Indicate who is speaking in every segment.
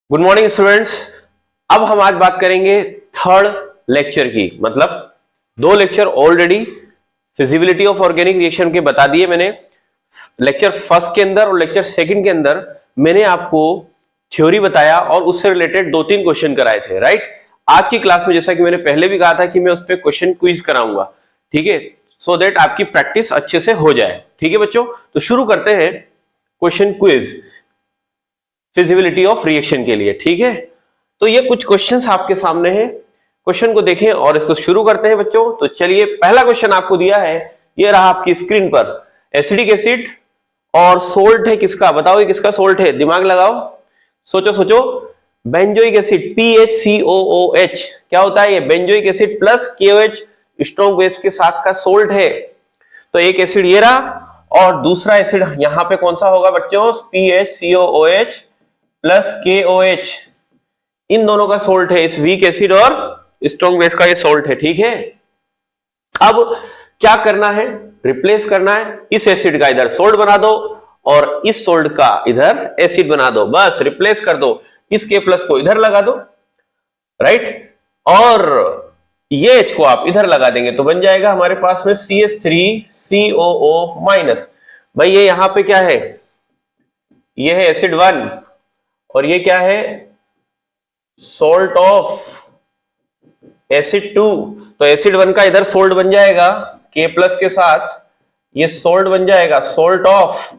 Speaker 1: Good morning students. अब हम आज बात करेंगे थर्ड लेक्चर की। मतलब दो lecture already feasibility of organic reaction के बता दिए मैंने। लेक्चर फर्स्ट के अंदर और लेक्चर सेकंड के अंदर मैंने आपको थ्योरी बताया और उससे रिलेटेड दो तीन क्वेश्चन कराए थे, राइट। आज की क्लास में जैसा कि मैंने पहले भी कहा था कि मैं उस पर क्वेश्चन क्विज कराऊंगा, ठीक है, सो दैट आपकी प्रैक्टिस अच्छे से हो जाए। ठीक है बच्चों, तो शुरू करते हैं question quiz feasibility of reaction के लिए। ठीक है, तो ये कुछ क्वेश्चंस आपके सामने हैं, क्वेश्चन को देखें और इसको शुरू करते हैं बच्चों। तो चलिए, पहला क्वेश्चन आपको दिया है, ये रहा आपकी स्क्रीन पर। एसिडिक एसिड और सोल्ट है किसका, बताओ ये किसका सोल्ट है, दिमाग लगाओ, सोचो सोचो। बेंजोइक एसिड PHCOOH क्या होता है, ये benzoic acid plus KOH strong base के साथ का सोल्ट है। तो एक एसिड ये रहा और दूसरा एसिड यहां पे कौन सा होगा बच्चों, PHCOOH प्लस KOH, इन दोनों का सोल्ट है, इस वीक एसिड और स्ट्रॉन्ग बेस का ये सोल्ट है। ठीक है, अब क्या करना है, रिप्लेस करना है। इस एसिड का इधर सोल्ट बना दो और इस सोल्ट का इधर एसिड बना दो, बस रिप्लेस कर दो। इस K प्लस को इधर लगा दो, राइट, और ये H को आप इधर लगा देंगे तो बन जाएगा हमारे पास में CH3COO माइनस। भाई ये यहां पे क्या है, ये है एसिड 1 और ये क्या है, सोल्ट ऑफ एसिड 2। तो एसिड 1 का इधर सोल्ट बन जाएगा K प्लस के साथ, ये सोल्ट बन जाएगा सोल्ट ऑफ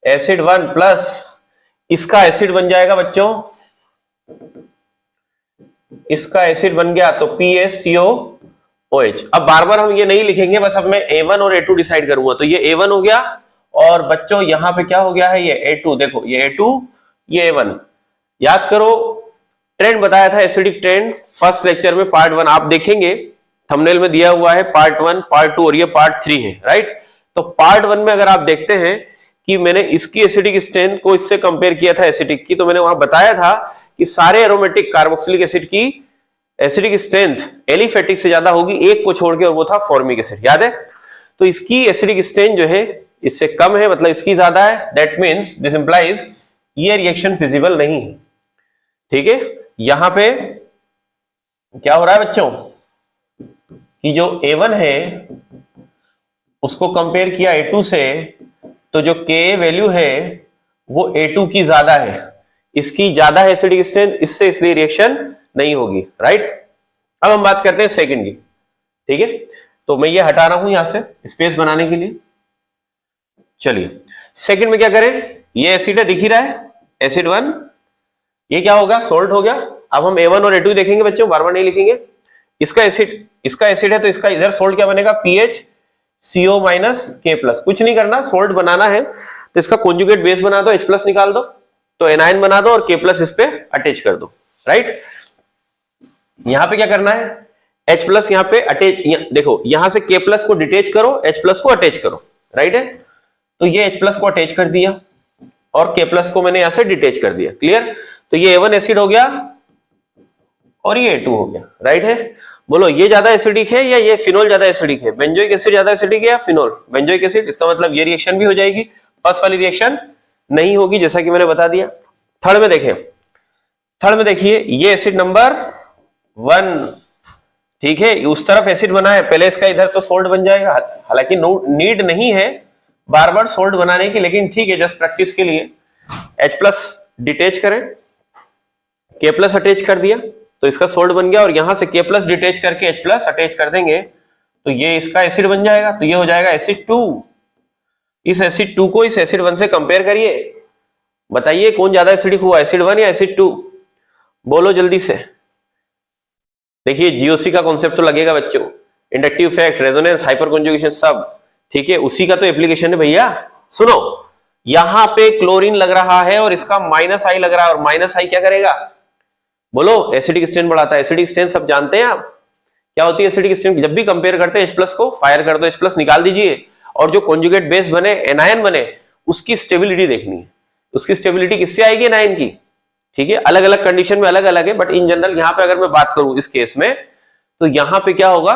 Speaker 1: एसिड 1 प्लस इसका एसिड बन जाएगा बच्चों, इसका एसिड बन गया तो PHCOOH। अब बार बार हम ये नहीं लिखेंगे, बस अब मैं A1 और A2 डिसाइड करूंगा। तो ये A1 हो गया और बच्चों यहां पे क्या हो गया है, ये A2। देखो ये A2 ये A1। याद करो, ट्रेंड बताया था, एसिडिक ट्रेंड फर्स्ट लेक्चर में पार्ट 1 आप देखेंगे, थंबनेल में दिया हुआ है पार्ट 1 पार्ट 2 और ये पार्ट 3 है, राइट। तो पार्ट 1 में अगर आप देखते हैं कि मैंने इसकी एसिडिक स्ट्रेंथ को इससे कंपेयर किया था एसिडिक की, तो मैंने वहां बताया था कि सारे एरोमेटिक कार्बोक्सिलिक एसिड की एसिडिक स्ट्रेंथ एलिफेटिक से ज्यादा होगी, एक को छोड़ के, और वो था फॉर्मिक एसिड, याद है। तो इसकी एसिडिक स्ट्रेंथ जो है इससे कम है, मतलब इसकी ज्यादा है, दैट मींस दिस इंप्लाइज ये रिएक्शन फिजिबल नहीं है। ठीक है, यहां पे क्या हो रहा है बच्चों कि जो A1 है उसको कंपेयर किया A2 से, तो जो Ka वैल्यू है वो A2 की ज्यादा है, इसकी ज्यादा है एसिडिक स्ट्रेंथ, इससे इसलिए रिएक्शन नहीं होगी, राइट। अब हम बात करते हैं सेकंड की। ठीक है, तो मैं ये हटा रहा हूं यहां से स्पेस बनाने के लिए। चलिए सेकंड में क्या करें, ये एसिड है, दिख ही रहा है एसिड 1, ये क्या होगा, सोल्ट हो गया। अब हम A1 और A2 देखेंगे बच्चों, बार बार नहीं लिखेंगे। इसका एसिड है तो इसका इधर सोल्ट क्या बनेगा, PHCO माइनस K प्लस। कुछ नहीं करना, सोल्ट बनाना है तो इसका कॉन्जुगेट बेस बना दो, H प्लस निकाल दो, तो एनायन बना दो और K प्लस इस पे अटैच कर दो, राइट। यहां पे क्या करना है, H प्लस यहां पे अटैच, देखो यहां से K प्लस को डिटेच करो, H प्लस को अटैच करो, राइट है। तो ये H प्लस को अटैच कर दिया और K प्लस को मैंने यहां से डिटेच कर दिया, क्लियर। तो ये A1 एसिड हो गया और ये A2 हो गया, राइट है। बोलो ये ज्यादा एसिडिक है या ये फिनोल ज्यादा एसिडिक है, बेंजोइक एसिड ज्यादा एसिडिक है या फिनोल, बेंजोइक एसिड। इसका मतलब ये रिएक्शन भी हो जाएगी, फर्स्ट वाली रिएक्शन नहीं होगी, जैसा कि मैंने बता दिया। थर्ड में देखें, थर्ड में देखिए, ये एसिड नंबर 1, ठीक है, उस तरफ एसिड बना है, पहले इसका इधर तो सोल्ट बन जाएगा, हालांकि नीड नहीं है बार बार सोल्ट बनाने की, लेकिन ठीक है जस्ट प्रैक्टिस के लिए। H प्लस डिटेच करें, K प्लस अटैच कर दिया तो इसका सोल्ट बन गया, और यहां से K प्लस डिटेच करके H प्लस अटैच कर देंगे तो ये इसका एसिड बन जाएगा, तो ये हो जाएगा एसिड 2। इस एसिड 2 को इस एसिड 1 से कंपेयर करिए, बताइए कौन ज्यादा एसिडिक हुआ, एसिड 1 या एसिड 2, बोलो जल्दी से। देखिए GOC का कॉन्सेप्ट तो लगेगा बच्चों, inductive effect, resonance, hyper conjugation सब, ठीक है, उसी का तो एप्लीकेशन है भैया। सुनो, यहां पे क्लोरीन लग रहा है और इसका -I लग रहा है, और -I क्या करेगा, बोलो, एसिडिक स्ट्रेंथ बढ़ाता है। एसिडिक स्ट्रेंथ सब जानते हैं आप क्या होती है एसिडिक स्ट्रेंथ, जब भी कंपेयर करते हैं H प्लस को फायर कर दो, H प्लस निकाल दीजिए, और जो कॉन्जुगेट बेस बने, एनायन बने, उसकी स्टेबिलिटी देखनी है। उसकी स्टेबिलिटी किससे आएगी, एनायन की, ठीक है। अलग अलग कंडीशन में अलग अलग है, बट इन जनरल यहां पे अगर मैं बात करूं इस केस में, तो यहां पे क्या होगा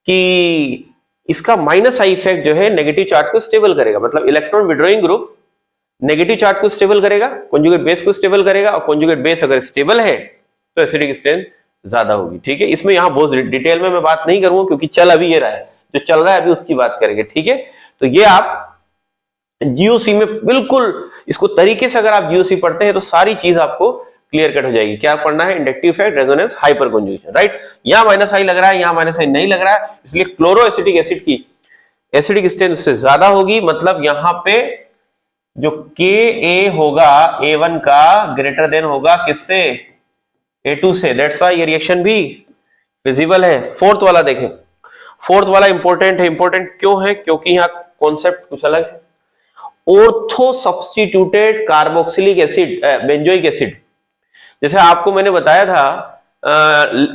Speaker 1: कि इसका -I इफेक्ट जो है नेगेटिव चार्ज को स्टेबल करेगा, मतलब electron withdrawing group negative charge को स्टेबल करेगा, कॉन्जुगेट बेस को स्टेबल करेगा, और कॉन्जुगेट बेस अगर स्टेबल है तो एसिडिक स्ट्रेंथ ज्यादा होगी। ठीक है, इसमें यहां बहुत डिटेल में मैं बात नहीं करूंगा क्योंकि चल अभी ये रहा है, जो चल रहा है अभी उसकी बात करेंगे। ठीक है, तो ये आप जीओसी में बिल्कुल इसको तरीके से अगर आप जीओसी पढ़ते हैं तो सारी चीज आपको क्लियर कट हो जाएगी। क्या पढ़ना है? Inductive effect, resonance, hyper conjugation, right. यहां माइनस आई लग रहा है, यहां माइनस आई नहीं लग रहा है, इसलिए क्लोरो एसिटिक एसिड की एसिडिक स्ट्रेंथ उससे ज्यादा होगी। मतलब यहां पे जो Ka होगा A1 का ग्रेटर देन होगा किससे? A2 से। दैट्स व्हाई ये रिएक्शन भी विजिबल है। फोर्थ वाला देखें, फोर्थ वाला इंपॉर्टेंट है। इंपॉर्टेंट क्यों है? क्योंकि यहाँ कॉन्सेप्ट कुछ अलग है। Ortho substituted carboxylic acid, benzoic acid, जैसे आपको मैंने बताया था,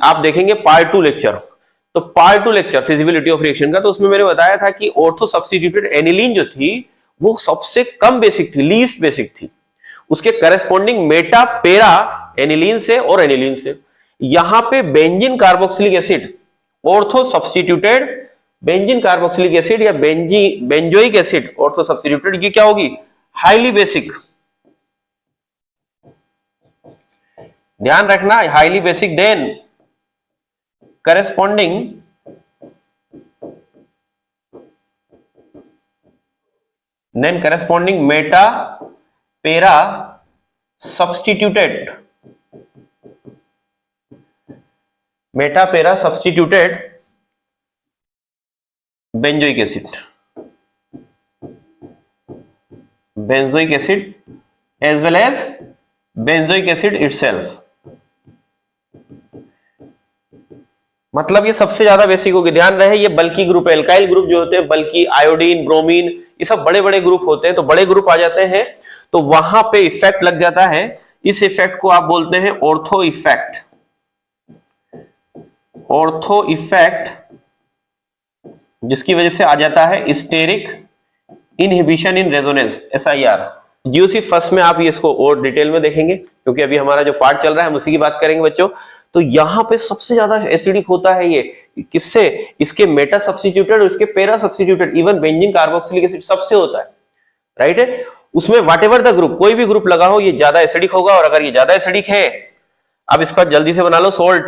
Speaker 1: आप देखेंगे पार्ट 2 लेक्चर, तो part 2 lecture feasibility of reaction का, तो उसमें मैंने बताया था कि ऑर्थो सब्स्टिट्यूटेड एनिलीन जो थी वो सबसे कम बेसिक थी, लीस्ट बेसिक थी, उसके करस्पॉन्डिंग मेटा पेरा एनिलीन से और एनिलीन से। यहां पे benzene carboxylic acid, ortho substituted benzene carboxylic acid या बेंजोइक एसिड ऑर्थो सब्स्टिट्यूटेड, ये क्या होगी? Highly basic. ध्यान रखना, highly basic than corresponding meta para substituted, meta para substituted benzoic acid, benzoic acid as well as benzoic acid itself. मतलब ये सबसे ज्यादा बेसिक होगी। ध्यान रहे ये बल्कि ग्रुप है, एल्काइल ग्रुप जो होते हैं, बल्कि आयोडीन, ब्रोमीन, ये सब बड़े बड़े ग्रुप होते हैं, तो बड़े ग्रुप आ जाते हैं तो वहां पे इफेक्ट लग जाता है। इस इफेक्ट को आप बोलते हैं ऑर्थो इफेक्ट। ऑर्थो इफेक्ट, जिसकी वजह से आ जाता है steric inhibition in resonance, SIR। GOC first में आप ये इसको और डिटेल में देखेंगे क्योंकि अभी हमारा जो पार्ट चल रहा है हम उसी की बात करेंगे बच्चों। तो यहां पे सबसे ज्यादा एसिडिक होता है ये, किससे? इसके मेटा सब्स्टिट्यूटेड और इसके पेरा substituted, even benzene carboxylic acid सबसे होता है, राइट है। उसमें व्हाटएवर द ग्रुप, कोई भी ग्रुप लगा हो, ये ज्यादा एसिडिक होगा। और अगर ये ज्यादा एसिडिक है, अब इसका जल्दी से बना लो सोल्ट,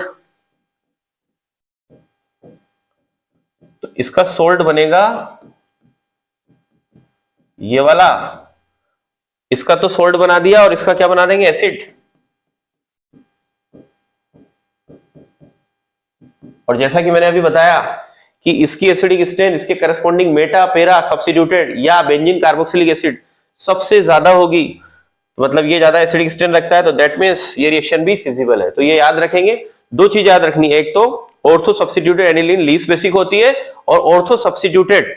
Speaker 1: तो इसका सोल्ट बनेगा ये वाला, इसका तो सोल्ट बना दिया, और इसका क्या बना देंगे? एसिड। और जैसा कि मैंने अभी बताया कि इसकी एसिडिक स्ट्रेंथ इसके करस्पॉन्डिंग मेटा पेरा सब्स्टिट्यूटेड या बेंजीन कार्बोक्सिलिक एसिड सबसे ज्यादा होगी, तो मतलब ये ज्यादा एसिडिक स्ट्रेंथ रखता है, तो दैट मींस ये रिएक्शन भी फिजिबल है। तो ये याद रखेंगे, दो चीज याद रखनी है, एक तो ortho substituted aniline least basic होती है, और ortho substituted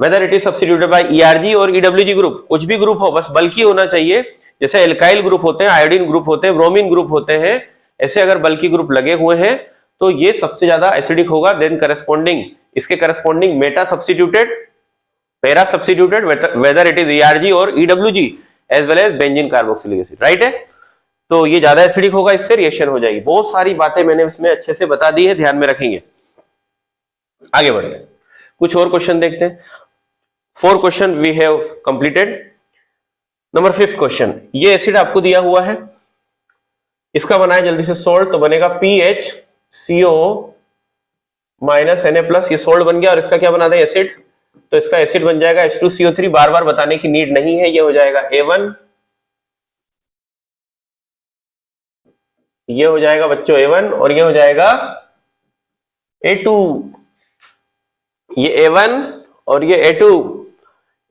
Speaker 1: whether it is substituted by ERG और EWG ग्रुप, कुछ भी ग्रुप हो बस बल्कि होना चाहिए। जैसे एल्काइल ग्रुप होते हैं, आयोडीन ग्रुप होते हैं, ब्रोमीन ग्रुप होते हैं, ऐसे अगर बल्कि ग्रुप लगे हुए हैं तो ये सबसे ज्यादा एसिडिक होगा। देन करस्पॉन्डिंग इसके corresponding meta substituted, para substituted, whether it is ERG और EWG as well as benzene carboxylic acid, right है। तो ये ज्यादा एसिडिक होगा, इससे रिएक्शन हो जाएगी। बहुत सारी बातें मैंने इसमें अच्छे से बता दी है, ध्यान में रखेंगे। आगे बढ़ते हैं, कुछ और क्वेश्चन देखते हैं। 4 question we have completed. Number 5 question, ये एसिड आपको दिया हुआ है, इसका बनाए जल्दी से सोल्ट, तो बनेगा PHCO -Na+, ये सोल्ट बन गया, और इसका क्या बना दें? एसिड। तो इसका एसिड बन जाएगा H2CO3, बार बार बताने की नीड नहीं है, ये हो जाएगा A1, ये हो जाएगा बच्चों A1, और ये हो जाएगा A2, ये A1 और ये A2,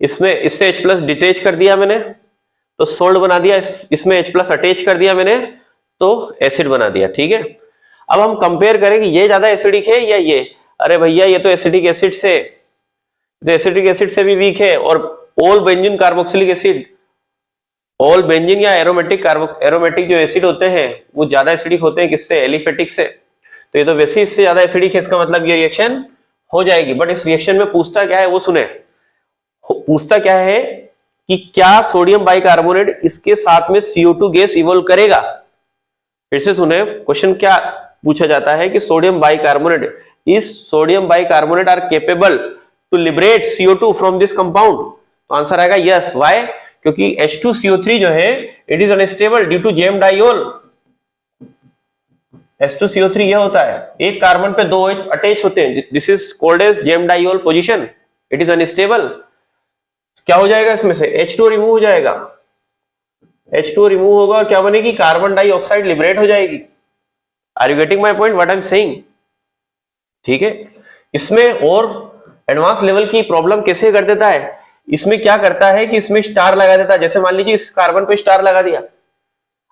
Speaker 1: इसमें इससे H+ डिटेच कर दिया मैंने तो सोल्ट बना दिया, इसमें H+ अटैच कर दिया मैंने तो एसिड बना दिया, ठीक है। अब हम कंपेयर करेंगे ये ज्यादा एसिडिक है या ये। अरे भैया ये तो एसिडिक एसिड से, तो एसिडिक एसिड से भी वीक है, और all benzene carboxylic acid, all benzene या एरोमेटिक जो एसिड होते हैं वो ज्यादा एसिडिक होते हैं किससे? एलिफेटिक से। तो ये तो वैसे इससे ज्यादा एसिडिक है, इसका मतलब ये रिएक्शन हो जाएगी। बट इस रिएक्शन में पूछता क्या है वो सुने, पूछता क्या है कि क्या सोडियम बाइकार्बोनेट इसके साथ में CO2 गैस इवॉल्व करेगा। फिर से सुने, क्वेश्चन क्या पूछा जाता है कि sodium bicarbonate are capable to liberate CO2 from this compound. तो आंसर आएगा यस। व्हाई? क्योंकि H2CO3 जो है it is unstable due to gem diol. H2CO3 ये होता है, एक कार्बन पे दो OH अटैच होते हैं, this is called as gem diol position, it is unstable. क्या हो जाएगा इसमें से H2 रिमूव हो जाएगा, H2 रिमूव होगा और क्या बनेगी, कार्बन डाइऑक्साइड लिबरेट हो जाएगी। Are you getting my point what I am saying? ठीक है। इसमें और एडवांस लेवल की प्रॉब्लम कैसे कर देता है, इसमें क्या करता है कि इसमें स्टार लगा देता है। जैसे मान लीजिए इस कार्बन पे स्टार लगा दिया,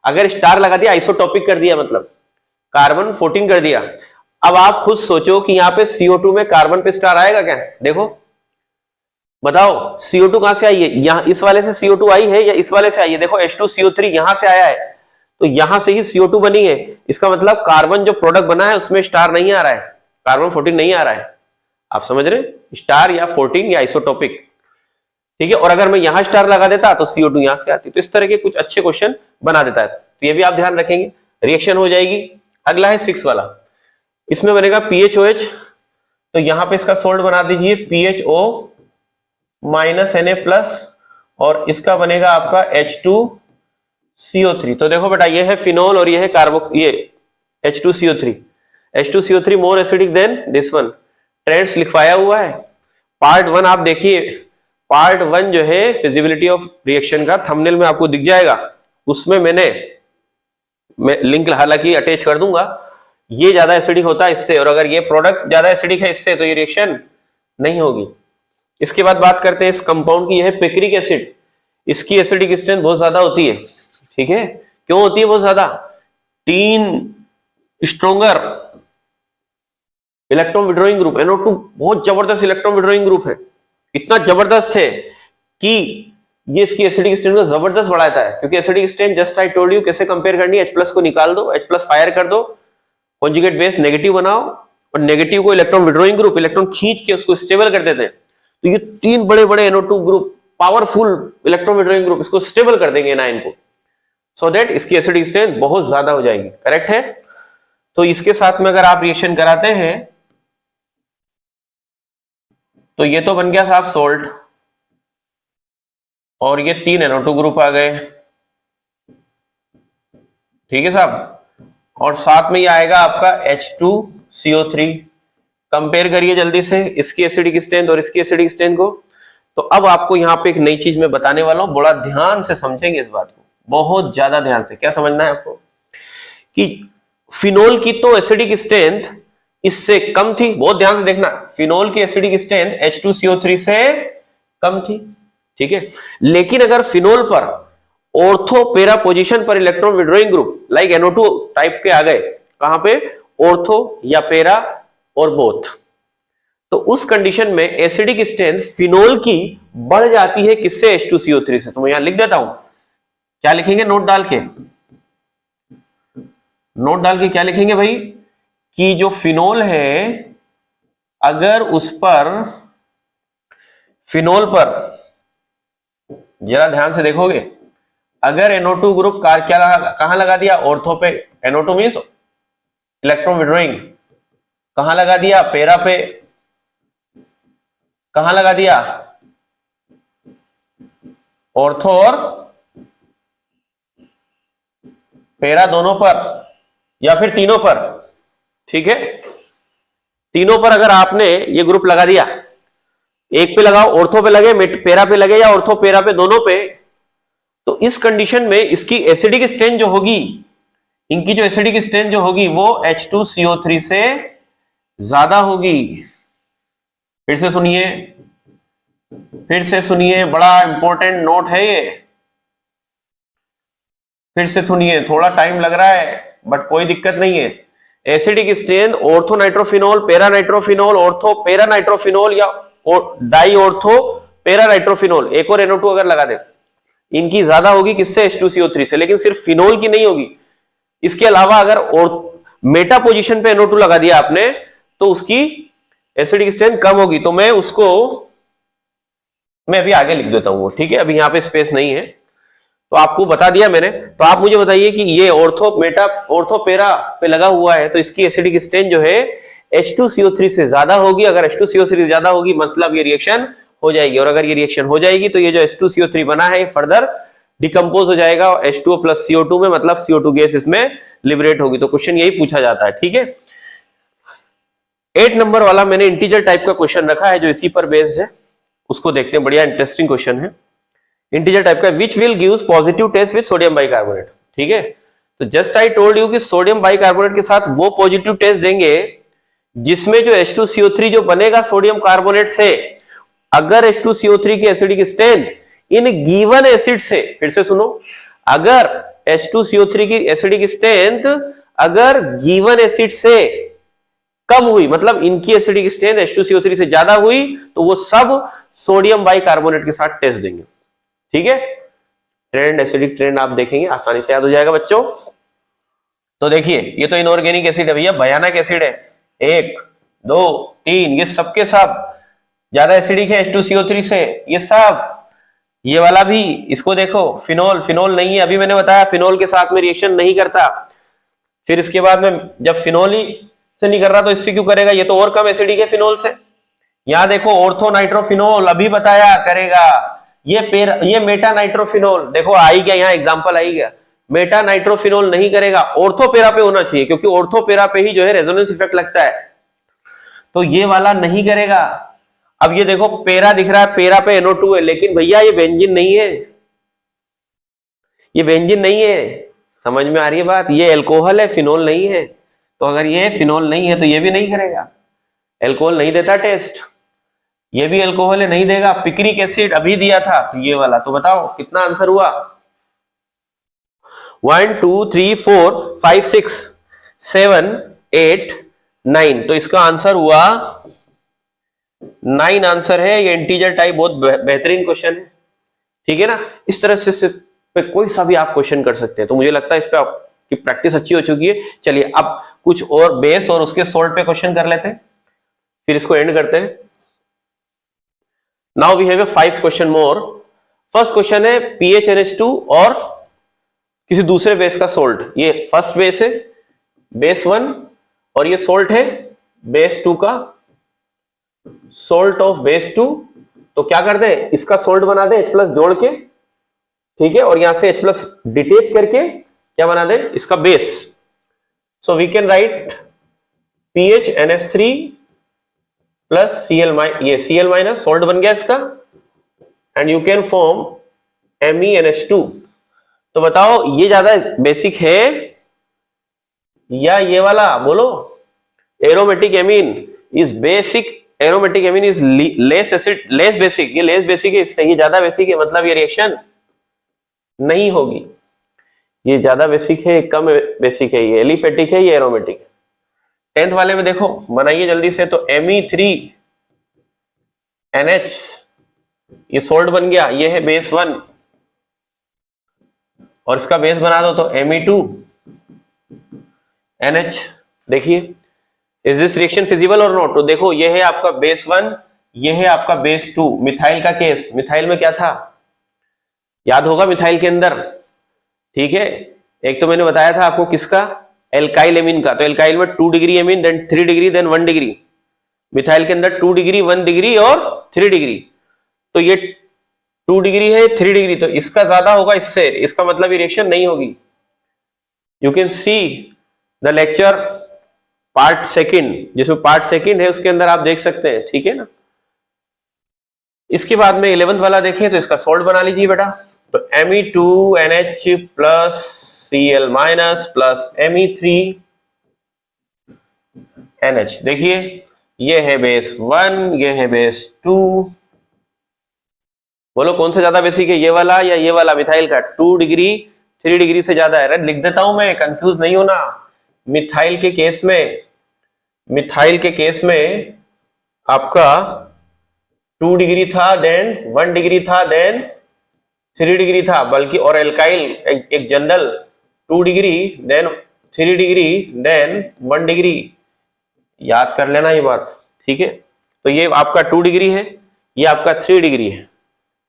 Speaker 1: अगर स्टार लगा दिया आइसोटॉपिक कर दिया, मतलब कार्बन 14 कर दिया। अब आप खुद सोचो कि यहाँ पे CO2 में कार्बन पे स्टार आएगा क्या? देखो बताओ, CO2 कहां से आई है? यहाँ इस वाले से CO2 आई है या इस वाले से आई है? देखो H2CO3 यहां से आया है, तो यहां से ही CO2 बनी है। इसका मतलब कार्बन जो प्रोडक्ट बना है उसमें स्टार नहीं आ रहा है, कार्बन 14 नहीं आ रहा है। आप समझ रहे, स्टार या 14 या आइसोटॉपिक। ठीक है। और अगर मैं यहां स्टार लगा देता तो CO2 यहां से आती। तो इस तरह के कुछ अच्छे क्वेश्चन बना देता है, तो ये भी आप ध्यान रखेंगे, रिएक्शन हो जाएगी। अगला है 6 वाला, इसमें बनेगा PHOH, तो यहां पे इसका सोल्ट बना दीजिए PHO माइनस Na+, और इसका बनेगा आपका H2CO3। तो देखो बेटा, ये है फिनोल और ये है ये H2CO3। H2CO3 more acidic then this one, trends लिखवाया हुआ है। पार्ट 1 आप देखिए, पार्ट 1 जो है फिजिबिलिटी ऑफ रिएक्शन का थंबनेल में आपको दिख जाएगा, उसमें मैं लिंक हालांकि अटैच कर दूंगा। ये ज्यादा एसिडिक होता है इससे, और अगर ये प्रोडक्ट ज्यादा एसिडिक है इससे तो ये रिएक्शन नहीं होगी। इसके बाद बात करते हैं इस कंपाउंड की, यह है पिक्रिक एसिड। इसकी एसिडिक स्ट्रेंथ बहुत ज्यादा होती है। ठीक है, क्यों होती है बहुत ज्यादा? 3 stronger electron withdrawing group, NO2 बहुत जबरदस्त इलेक्ट्रॉन विड्रॉइंग ग्रुप है, इतना जबरदस्त है कि ये इसकी एसिडिक स्ट्रेंथ को जबरदस्त बढ़ाता है। क्योंकि acidic strength just I told you कैसे कंपेयर करनी है, H+ को निकाल दो, H+ फायर कर दो, कॉन्जुगेट बेस नेगेटिव बनाओ, और नेगेटिव को इलेक्ट्रॉन विड्रॉइंग ग्रुप, इलेक्ट्रॉन खींच के उसको स्टेबल कर देते हैं। तो ये 3 बड़े बड़े NO2 group, powerful electron withdrawing group, इसको स्टेबल कर देंगे anion को, सो दैट इसकी एसिडिक स्ट्रेंथ बहुत ज्यादा हो जाएगी। करेक्ट है। तो इसके साथ में अगर आप रिएक्शन कराते हैं तो ये तो बन गया साहब सोल्ट, और ये 3 NO2 ग्रुप आ गए। ठीक है साहब, और साथ में ये आएगा आपका H2CO3। कंपेयर करिए जल्दी से इसकी एसिडिक स्ट्रेंथ और इसकी एसिडिक स्ट्रेंथ को। तो अब आपको यहाँ पे एक नई चीज मैं बताने वाला हूं, बड़ा ध्यान से समझेंगे इस बात को, बहुत ज्यादा ध्यान से। क्या समझना है आपको कि फिनोल की तो एसिडिक स्ट्रेंथ इससे कम थी, बहुत ध्यान से देखना, फिनोल की एसिडिक स्ट्रेंथ H2CO3 से कम थी। ठीक है, लेकिन अगर फिनोल पर ऑर्थो पेरा पोजीशन पर electron withdrawing group like NO2 type के आ गए, कहां पे? ऑर्थो या पेरा और बोथ, तो उस कंडीशन में एसिडिक स्ट्रेंथ फिनोल की बढ़ जाती है, किससे? H2CO3 से। तो मैं यहां लिख देता हूं, क्या लिखेंगे नोट डाल के, क्या लिखेंगे भाई, कि जो फिनोल है अगर उस पर, फिनोल पर जरा ध्यान से देखोगे, अगर NO2 ग्रुप कहां लगा दिया? ऑर्थो पे। NO2 मींस इलेक्ट्रॉन विड्रॉइंग, कहां लगा दिया? पेरा पे। कहां लगा दिया? ऑर्थो और पेरा दोनों पर, या फिर तीनों पर। ठीक है, तीनों पर अगर आपने ये ग्रुप लगा दिया, एक पे लगाओ, ऑर्थो पे लगे, पेरा पे लगे, या ऑर्थो पेरा पे, दोनों पे, तो इस कंडीशन में इसकी एसिडिक स्ट्रेंथ जो होगी, इनकी जो एसिडिक स्ट्रेंथ जो होगी वो H2CO3 से ज्यादा होगी। फिर से सुनिए, बड़ा इंपॉर्टेंट नोट है ये, फिर से सुनिए, थोड़ा टाइम लग रहा है बट कोई दिक्कत नहीं है। एसिडिक स्ट्रेंथ ऑर्थो नाइट्रोफिनोल, पेरा नाइट्रोफिनोल, ऑर्थो पेरा नाइट्रोफिनोल, या डाई ऑर्थो पेरा नाइट्रोफिनोल, एक और NO2 अगर लगा दे, इनकी ज्यादा होगी किससे? H2CO3 से। लेकिन सिर्फ फिनोल की नहीं होगी, इसके अलावा अगर और मेटा पोजीशन पे NO2 लगा दिया आपने तो उसकी एसिडिक स्ट्रेंथ कम होगी। तो मैं अभी आगे लिख देता हूं वो, ठीक है, अभी यहाँ पे स्पेस नहीं है, तो आपको बता दिया मैंने। तो आप मुझे बताइए कि ये ऑर्थो पेरा पे लगा हुआ है, तो इसकी एसिडिक स्ट्रेंथ जो है H2CO3 से ज्यादा होगी। अगर H2CO3 ज्यादा होगी मतलब ये रिएक्शन हो जाएगी, और अगर ये रिएक्शन हो जाएगी तो ये जो H2CO3 बना है फर्दर डिकम्पोज हो जाएगा H2O प्लस CO2 में, मतलब CO2 गैस इसमें लिबरेट होगी। तो क्वेश्चन यही पूछा जाता है, ठीक है। 8 नंबर वाला मैंने इंटीजर टाइप का क्वेश्चन रखा है जो इसी पर बेस्ड है, उसको देखते हैं, बढ़िया इंटरेस्टिंग क्वेश्चन है। इंटीजर टाइप का, which will gives positive test with sodium bicarbonate, ठीक है। तो जस्ट आई टोल्ड यू कि सोडियम बाइकार्बोनेट के साथ वो पॉजिटिव टेस्ट देंगे जिसमें जो H2CO3 जो बनेगा सोडियम कार्बोनेट से, अगर H2CO3 की acidic strength in given acid से, फिर से सुनो, अगर H2CO3 की एसिडिक स्ट्रेंथ अगर गिवन एसिड से कम हुई, मतलब इनकी एसिडिक स्ट्रेंथ H2CO3 से ज्यादा हुई, तो वो सब सोडियम बाइकार्बोनेट के साथ टेस्ट देंगे, ठीक है। ट्रेंड, एसिडिक ट्रेंड आप देखेंगे, आसानी से याद हो जाएगा बच्चों। तो देखिए ये तो इनऑर्गेनिक एसिड है भैया, भयानक एसिड है, 1 2 3, ये सबके सब ज्यादा एसिडिक है H2CO3 से, ये सब, ये वाला भी, इसको देखो फिनोल, फिनोल नहीं है, अभी मैंने बताया फिनोल के साथ में रिएक्शन नहीं करता। फिर इसके बाद में जब फिनोल ही से नहीं कर रहा तो इससे क्यों करेगा, ये तो और कम एसिडिक है फिनोल से। यहां देखो ऑर्थो नाइट्रोफिनोल, अभी बताया करेगा, ये मेटा नाइट्रोफिनोल, देखो आई गया, यहाँ एग्जांपल आई गया, मेटा नाइट्रोफिनोल नहीं करेगा, ऑर्थोपेरा पे होना चाहिए, क्योंकि ऑर्थोपेरा पे ही जो है रेजोनेंस इफेक्ट लगता है, तो ये वाला नहीं करेगा। अब ये देखो पेरा दिख रहा है, पेरा पे NO2 है, लेकिन भैया ये बेंजीन नहीं है, ये बेंजीन नहीं है, समझ में आ रही है बात, ये एल्कोहल है, फिनोल नहीं है। तो अगर ये फिनोल नहीं है तो ये भी नहीं करेगा, एल्कोहल नहीं देता टेस्ट, ये भी एल्कोहल है, नहीं देगा। पिक्रिक एसिड अभी दिया था, तो ये वाला, तो बताओ कितना आंसर हुआ, 1 2 3 4 5 6 7 8 9, तो इसका आंसर हुआ 9 आंसर है। ये इंटीजर टाइप बहुत बेहतरीन क्वेश्चन है, ठीक है ना। इस तरह से पे कोई सा भी आप क्वेश्चन कर सकते हैं, तो मुझे लगता है इस पे आपकी प्रैक्टिस अच्छी हो चुकी है। चलिए अब कुछ और बेस और उसके सोल्ट पे क्वेश्चन कर लेते हैं, फिर इसको एंड करते हैं। Now we have 5 question more. First question है PHNH2 और किसी दूसरे बेस का सोल्ट, ये फर्स्ट बेस है बेस 1, और ये सोल्ट है बेस 2 का, सोल्ट ऑफ बेस 2। तो क्या कर दे, इसका सोल्ट बना दे H+ जोड़ के, ठीक है, और यहां से H+ डिटेच करके क्या बना दे, इसका base. So we can write PHNH3 plus Cl, ये Cl- सोल्ट बन गया इसका, and you can form MENH2। तो बताओ ये ज्यादा बेसिक है या ये वाला, बोलो। Aromatic amine is basic, aromatic amine is less acid, less basic, ये लेस बेसिक है, इससे ये ज्यादा बेसिक है, मतलब ये रिएक्शन नहीं होगी। ये ज्यादा बेसिक है, कम बेसिक है, ये एलिफेटिक है, ये एरोमेटिक है। 10th वाले में देखो, बनाइए जल्दी से। तो Me3NH, ये सोल्ट बन गया, ये है बेस 1, और इसका बेस बना दो तो Me2NH। देखिए इज दिस रिएक्शन फिजिबल और नॉट। तो देखो ये है आपका बेस 1, ये है आपका बेस 2। मिथाइल का केस, मिथाइल में क्या था, याद होगा मिथाइल के अंदर, ठीक है। एक तो मैंने बताया था आपको किसका, एल्काइल एमीन का। तो एल्काइल में 2 degree amine, then 3 degree, then 1 degree. Methyl के अंदर 2 डिग्री, 1 डिग्री और 3 डिग्री। तो ये 2 डिग्री है, 3 डिग्री, तो इसका ज्यादा होगा इससे, इसका मतलब ये रिएक्शन नहीं होगी। You can see the lecture part second, जिसमें पार्ट सेकंड है उसके अंदर आप देख सकते हैं, ठीक है ना। इसके बाद में 11th वाला देखें, तो इसका सोल्ट बना लीजिए बेटा। तो Me2NH plus Cl minus plus Me3NH। देखिए ये है बेस 1, ये है बेस 2। बोलो कौन सा ज्यादा बेसिक है, ये वाला या ये वाला मिथाइल का। 2 डिग्री 3 डिग्री से ज्यादा है, लिख देता हूं मैं, कंफ्यूज नहीं होना। मिथाइल के केस में, मिथाइल के केस में आपका 2 डिग्री था, देन 1 डिग्री था, देन 3 डिग्री था, बल्कि और एल्काइल एक general 2 degree, then 3 degree, then 1 degree. याद कर लेना ये बात, ठीक है। तो ये आपका 2 डिग्री है, ये आपका 3 डिग्री है,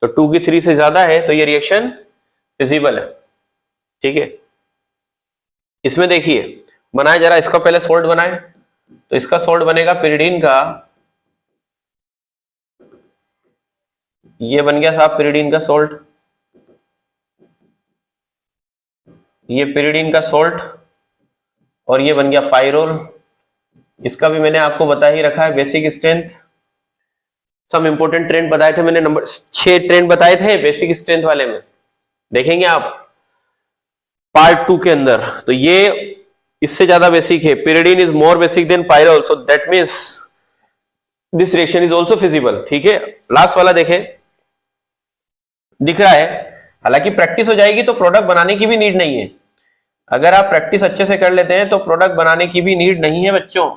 Speaker 1: तो 2 की 3 से ज्यादा है, तो ये रिएक्शन फिजिबल है, ठीक है। इसमें देखिए बनाए जरा, इसका पहले सोल्ट बनाए। तो इसका सोल्ट बनेगा पिरिडीन का ये बन गया साहब pyridine का सॉल्ट, ये pyridine का सॉल्ट, और ये बन गया पाइरोल। इसका भी मैंने आपको बता ही रखा है बेसिक स्ट्रेंथ। सम इंपोर्टेंट ट्रेंड बताए थे मैंने, नंबर 6 ट्रेंड बताए थे बेसिक स्ट्रेंथ वाले में, देखेंगे आप पार्ट 2 के अंदर। तो ये इससे ज्यादा बेसिक है, pyridine is more basic than pyrrole, so that means this reaction is also feasible. ठीक है, लास्ट वाला देखें, दिख रहा है। हालांकि प्रैक्टिस हो जाएगी तो प्रोडक्ट बनाने की भी नीड नहीं है। अगर आप प्रैक्टिस अच्छे से कर लेते हैं तो प्रोडक्ट बनाने की भी नीड नहीं है बच्चों।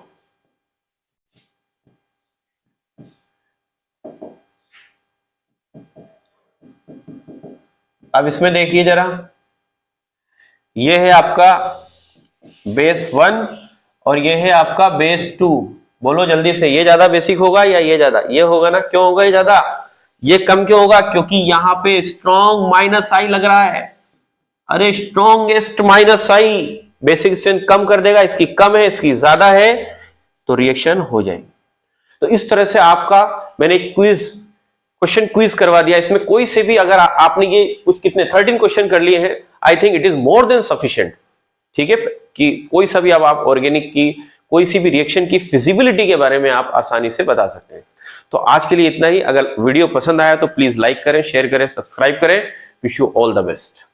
Speaker 1: अब इसमें देखिए जरा, ये है आपका बेस 1 और ये है आपका बेस 2। बोलो जल्दी से, ये ज्यादा बेसिक होगा या ये ज्यादा? ये होगा ना। क्यों होगा ये ज्यादा? ये कम क्यों होगा? क्योंकि यहां पे स्ट्रॉन्ग माइनस आई लग रहा है। अरे स्ट्रॉन्गेस्ट माइनस आई बेसिक स्ट्रेंथ कम कर देगा, इसकी कम है इसकी ज्यादा है, तो रिएक्शन हो जाएगी। तो इस तरह से आपका मैंने क्वेश्चन क्विज करवा दिया। इसमें कोई से भी अगर आपने ये कुछ कितने 13 क्वेश्चन कर लिए हैं, I think it is more than sufficient. ठीक है, कि कोई सा भी अब आप ऑर्गेनिक की कोई सी भी रिएक्शन की फिजिबिलिटी के बारे में आप आसानी से बता सकते हैं। तो आज के लिए इतना ही। अगर वीडियो पसंद आया तो प्लीज लाइक करें, शेयर करें, सब्सक्राइब करें। Wish you all the best.